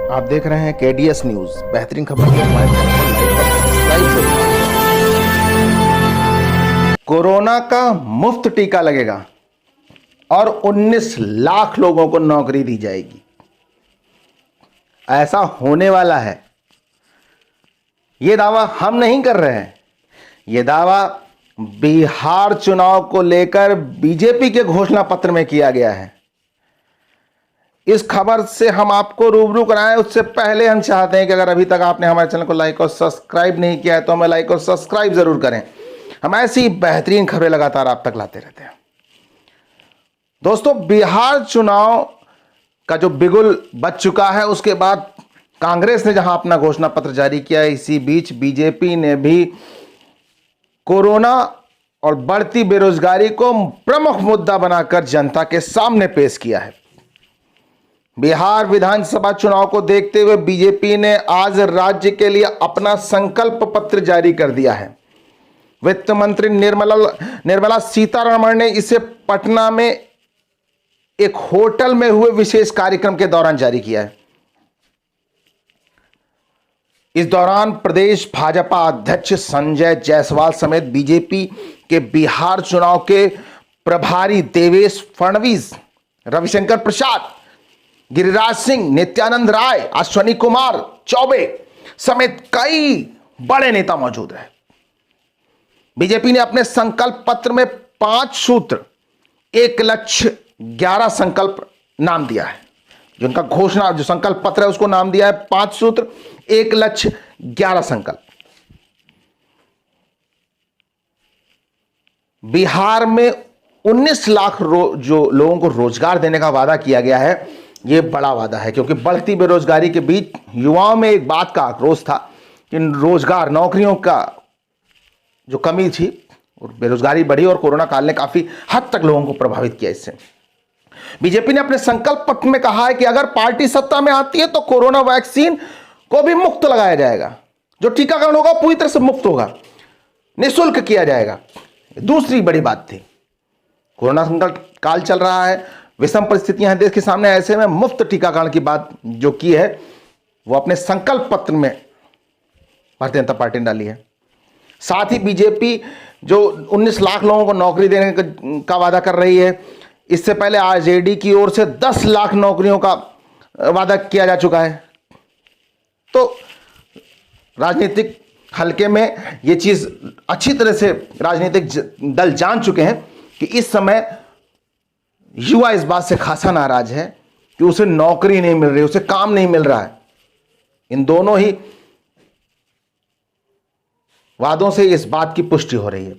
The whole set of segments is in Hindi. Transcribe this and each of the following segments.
आप देख रहे हैं केडीएस न्यूज। बेहतरीन खबर के हमारे चैनल को लाइक और सब्सक्राइब जरूर करें। कोरोना का मुफ्त टीका लगेगा और 19 लाख लोगों को नौकरी दी जाएगी। ऐसा होने वाला है। यह दावा हम नहीं कर रहे हैं। यह दावा बिहार चुनाव को लेकर बीजेपी के घोषणा पत्र में किया गया है। इस खबर से हम आपको रूबरू कराएं, उससे पहले हम चाहते हैं कि अगर अभी तक आपने हमारे चैनल को लाइक और सब्सक्राइब नहीं किया है तो हमें लाइक और सब्सक्राइब जरूर करें। हम ऐसी बेहतरीन खबरें लगातार आप तक लाते रहते हैं। दोस्तों, बिहार चुनाव का जो बिगुल बज चुका है, उसके बाद कांग्रेस ने जहां अपना घोषणा पत्र जारी किया है, इसी बीच बीजेपी ने भी कोरोना और बढ़ती बेरोजगारी को प्रमुख मुद्दा बनाकर जनता के सामने पेश किया है। बिहार विधानसभा चुनाव को देखते हुए बीजेपी ने आज राज्य के लिए अपना संकल्प पत्र जारी कर दिया है। वित्त मंत्री निर्मला सीतारमण ने इसे पटना में एक होटल में हुए विशेष कार्यक्रम के दौरान जारी किया है। इस दौरान प्रदेश भाजपा अध्यक्ष संजय जायसवाल समेत बीजेपी के बिहार चुनाव के प्रभारी देवेश फडणवीस, रविशंकर प्रसाद, गिरिराज सिंह, नित्यानंद राय, अश्वनी कुमार चौबे समेत कई बड़े नेता मौजूद हैं। बीजेपी ने अपने संकल्प पत्र में 5 सूत्र 1 लक्ष्य 11 संकल्प नाम दिया है। जिनका घोषणा जो संकल्प पत्र है उसको नाम दिया है 5 सूत्र 1 लक्ष्य 11 संकल्प। बिहार में 19 लाख जो लोगों को रोजगार देने का वादा किया गया है, यह बड़ा वादा है, क्योंकि बढ़ती बेरोजगारी के बीच युवाओं में एक बात का आक्रोश था कि रोजगार नौकरियों का जो कमी थी और बेरोजगारी बढ़ी और कोरोना काल ने काफी हद तक लोगों को प्रभावित किया। इससे बीजेपी ने अपने संकल्प पत्र में कहा है कि अगर पार्टी सत्ता में आती है तो कोरोना वैक्सीन को भी मुफ्त लगाया जाएगा। जो टीकाकरण होगा पूरी तरह से मुफ्त होगा, निःशुल्क किया जाएगा। दूसरी बड़ी बात थी, कोरोना संकट काल चल रहा है, विषम परिस्थितियां हैं देश के सामने, ऐसे में मुफ्त टीकाकरण की बात जो की है वो अपने संकल्प पत्र में भारतीय जनता पार्टी ने डाली है। साथ ही बीजेपी जो 19 लाख लोगों को नौकरी देने का वादा कर रही है, इससे पहले आरजेडी की ओर से 10 लाख नौकरियों का वादा किया जा चुका है। तो राजनीतिक हलके में यह चीज अच्छी तरह से राजनीतिक दल जान चुके हैं कि इस समय युवा इस बात से खासा नाराज है कि उसे नौकरी नहीं मिल रही, उसे काम नहीं मिल रहा है। इन दोनों ही वादों से इस बात की पुष्टि हो रही है।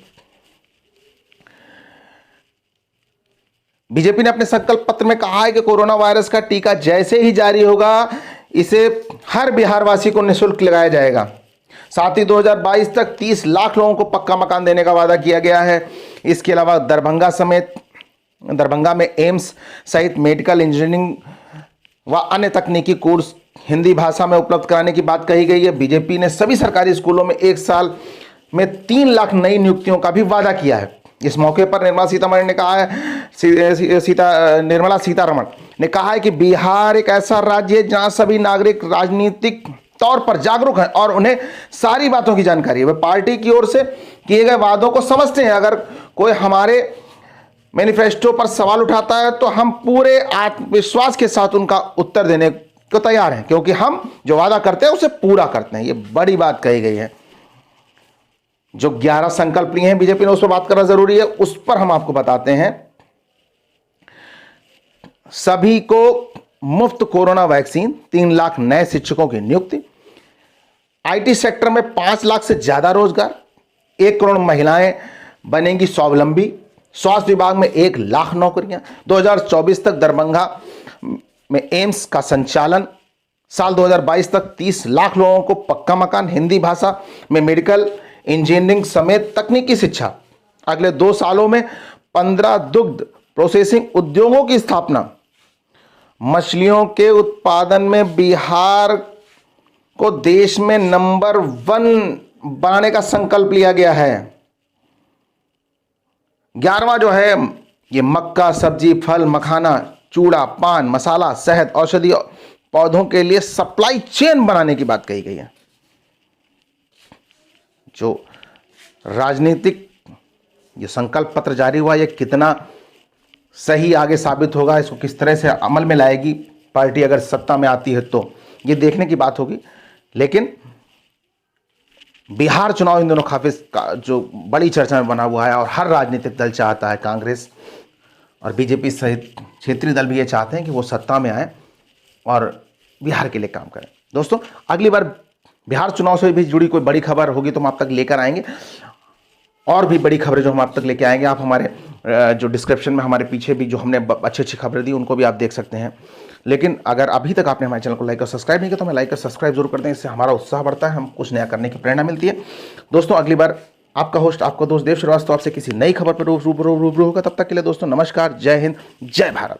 बीजेपी ने अपने संकल्प पत्र में कहा है कि कोरोना वायरस का टीका जैसे ही जारी होगा, इसे हर बिहारवासी को निःशुल्क लगाया जाएगा। साथ ही 2022 तक 30 लाख लोगों को पक्का मकान देने का वादा किया गया है। इसके अलावा दरभंगा में एम्स सहित मेडिकल इंजीनियरिंग व अन्य तकनीकी कोर्स हिंदी भाषा में उपलब्ध कराने की बात कही गई है। बीजेपी ने सभी सरकारी स्कूलों में 1 साल में 3 लाख नई नियुक्तियों का भी वादा किया है। इस मौके पर निर्मला सीतारमण ने कहा है कि बिहार एक ऐसा राज्य है जहां सभी नागरिक राजनीतिक तौर पर जागरूक हैं और उन्हें सारी बातों की जानकारी है। वे पार्टी की ओर से किए गए वादों को समझते हैं। अगर कोई हमारे मैनिफेस्टो पर सवाल उठाता है तो हम पूरे आत्मविश्वास के साथ उनका उत्तर देने को तैयार हैं, क्योंकि हम जो वादा करते हैं उसे पूरा करते हैं। ये बड़ी बात कही गई है। जो 11 संकल्प लिए हैं बीजेपी ने, उस पर बात करना जरूरी है। उस पर हम आपको बताते हैं। सभी को मुफ्त कोरोना वैक्सीन, 3 लाख नए शिक्षकों की नियुक्ति, आईटी सेक्टर में 5 लाख से ज्यादा रोजगार, 1 करोड़ महिलाएं बनेंगी स्वावलंबी, स्वास्थ्य विभाग में 1 लाख नौकरियां, 2024 तक दरभंगा में एम्स का संचालन, साल 2022 तक 30 लाख लोगों को पक्का मकान, हिंदी भाषा में मेडिकल इंजीनियरिंग समेत तकनीकी शिक्षा, अगले 2 सालों में 15 दुग्ध प्रोसेसिंग उद्योगों की स्थापना, मछलियों के उत्पादन में बिहार को देश में नंबर 1 बनाने का संकल्प लिया गया है। 11वां जो है ये मक्का, सब्जी, फल, मखाना, चूड़ा, पान, मसाला, शहद, औषधि पौधों के लिए सप्लाई चेन बनाने की बात कही गई है। जो राजनीतिक ये संकल्प पत्र जारी हुआ, ये कितना सही आगे साबित होगा, इसको किस तरह से अमल में लाएगी पार्टी अगर सत्ता में आती है, तो ये देखने की बात होगी। लेकिन बिहार चुनाव इन दोनों काफी जो बड़ी चर्चा में बना हुआ है और हर राजनीतिक दल चाहता है, कांग्रेस और बीजेपी सहित क्षेत्रीय दल भी ये चाहते हैं कि वो सत्ता में आए और बिहार के लिए काम करें। दोस्तों, अगली बार बिहार चुनाव से भी जुड़ी कोई बड़ी खबर होगी तो हम आप तक लेकर आएंगे, और भी बड़ी खबरें जो हम आप तक लेके आएंगे। आप हमारे जो डिस्क्रिप्शन में हमारे पीछे भी जो हमने अच्छी अच्छी खबरें दी उनको भी आप देख सकते हैं। लेकिन अगर अभी तक आपने हमारे चैनल को लाइक और सब्सक्राइब नहीं किया तो हमें लाइक और सब्सक्राइब जरूर कर दें, इससे हमारा उत्साह बढ़ता है, हम कुछ नया करने की प्रेरणा मिलती है। दोस्तों, अगली बार आपका होस्ट, आपका दोस्त देव श्रीवास्तव आपसे किसी नई खबर पर रूबरू होगा। तब तक के लिए दोस्तों नमस्कार, जय हिंद, जय भारत।